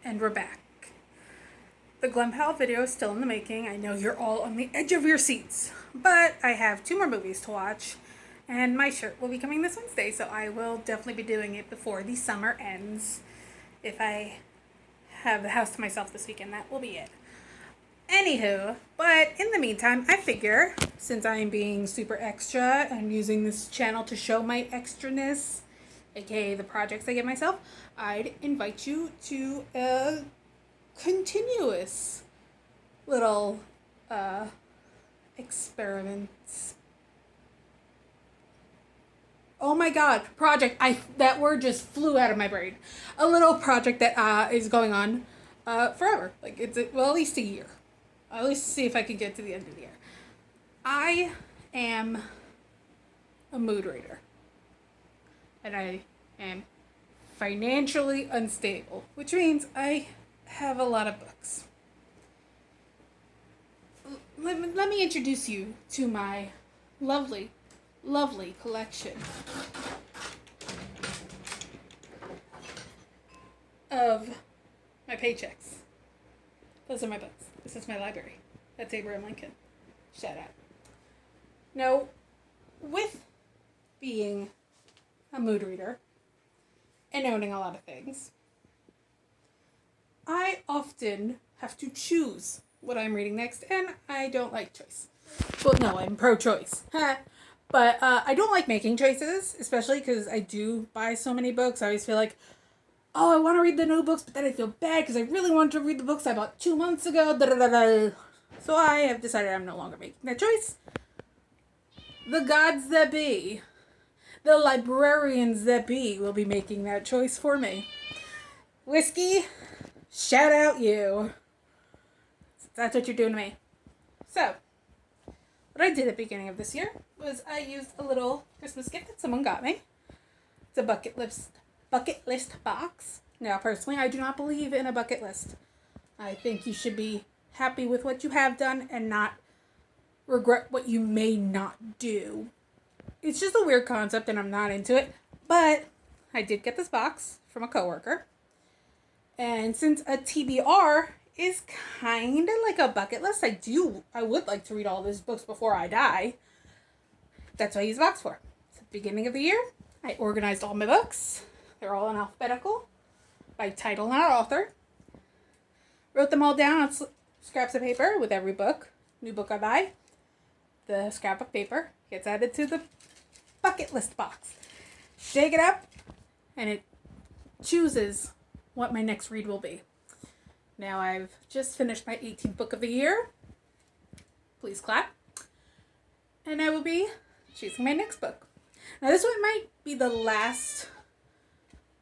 And we're back. The Glenpal video is still in the making. I know you're all on the edge of your seats, but I have 2 more movies to watch, and my shirt will be coming this Wednesday, so I will definitely be doing it before the summer ends. If I have the house to myself this weekend, that will be it. Anywho, but in the meantime, I figure, since I'm being super extra and using this channel to show my extraness, aka the projects I give myself, I'd invite you to a continuous little experiments. Oh my god, project. That word just flew out of my brain. A little project that is going on forever. Like at least a year. I'll at least see if I can get to the end of the year. I am a mood reader. And I am financially unstable, which means I have a lot of books. Let me introduce you to my lovely, lovely collection of my paychecks. Those are my books. This is my library. That's Abraham Lincoln. Shout out. Now, with being a mood reader and owning a lot of things, I often have to choose what I'm reading next, and I don't like choice. Well, no, I'm pro-choice. But I don't like making choices, especially because I do buy so many books. I always feel like, oh, I want to read the new books, but then I feel bad because I really wanted to read the books I bought 2 months ago. So I have decided I'm no longer making that choice. The gods that be, the librarians that be, will be making that choice for me. Whiskey, shout out you. That's what you're doing to me. So, what I did at the beginning of this year was I used a little Christmas gift that someone got me. It's a bucket list box. Now, personally, I do not believe in a bucket list. I think you should be happy with what you have done and not regret what you may not do. It's just a weird concept and I'm not into it. But I did get this box from a coworker. And since a TBR is kind of like a bucket list, I would like to read all these books before I die. That's what I use the box for. It's the beginning of the year. I organized all my books. They're all in alphabetical by title, not author. Wrote them all down on scraps of paper with every book. New book I buy, the scrap of paper gets added to the bucket list box. Shake it up, and it chooses what my next read will be. Now I've just finished my 18th book of the year. Please clap. And I will be choosing my next book. Now this one might be the last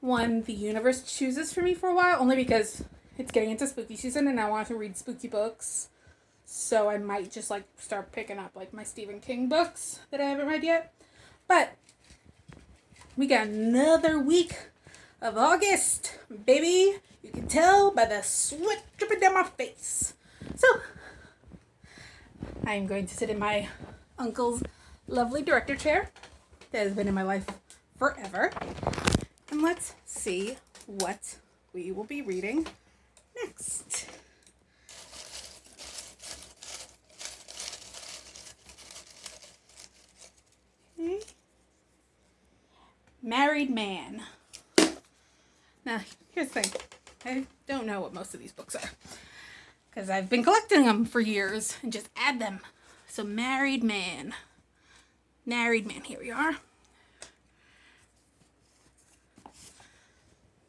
one the universe chooses for me for a while, only because it's getting into spooky season and I want to read spooky books. So I might just start picking up my Stephen King books that I haven't read yet. But we got another week of August, baby. You can tell by the sweat dripping down my face. So I'm going to sit in my uncle's lovely director chair that has been in my life forever. And let's see what we will be reading next. Okay. Married Man. Now, here's the thing. I don't know what most of these books are, because I've been collecting them for years and just add them. So, Married Man. Married Man, here we are.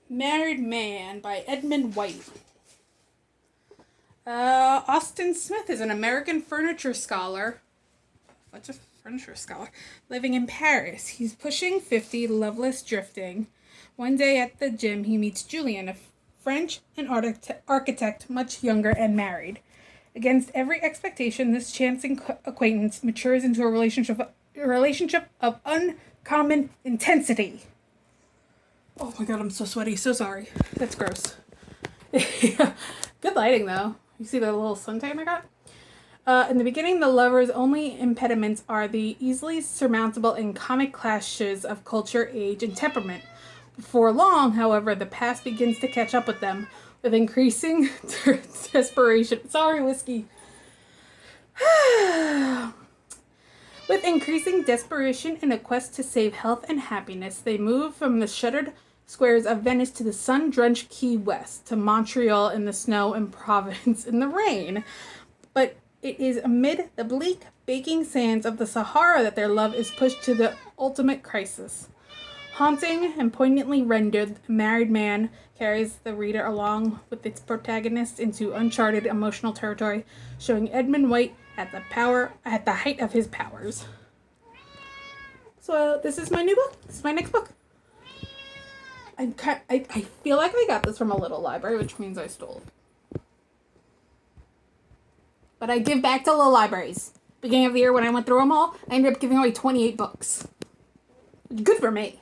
Married Man by Edmund White. Austin Smith is an American furniture scholar. What's a furniture scholar? Living in Paris. He's pushing 50, loveless, drifting. One day at the gym, he meets Julian, a French and architect, much younger and married. Against every expectation, this chancing acquaintance matures into a relationship of uncommon intensity. Oh my god, I'm so sweaty. So sorry. That's gross. Good lighting, though. You see the little suntan I got? In the beginning, the lovers' only impediments are the easily surmountable and comic clashes of culture, age, and temperament. Before long, however, the past begins to catch up with them. With increasing desperation. Sorry, whiskey. With increasing desperation and a quest to save health and happiness, they move from the shuttered squares of Venice to the sun-drenched Key West, to Montreal in the snow and Providence in the rain. But it is amid the bleak, baking sands of the Sahara that their love is pushed to the ultimate crisis. Haunting and poignantly rendered, Married Man carries the reader along with its protagonist into uncharted emotional territory, showing Edmund White at the height of his powers. So this is my new book. This is my next book. I feel like I got this from a little library, which means I stole it. But I give back to little libraries. Beginning of the year when I went through them all, I ended up giving away 28 books. Good for me.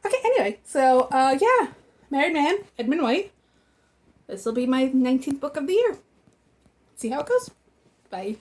Okay, anyway, so, yeah. Married Man, Edmund White. This will be my 19th book of the year. See how it goes. Bye.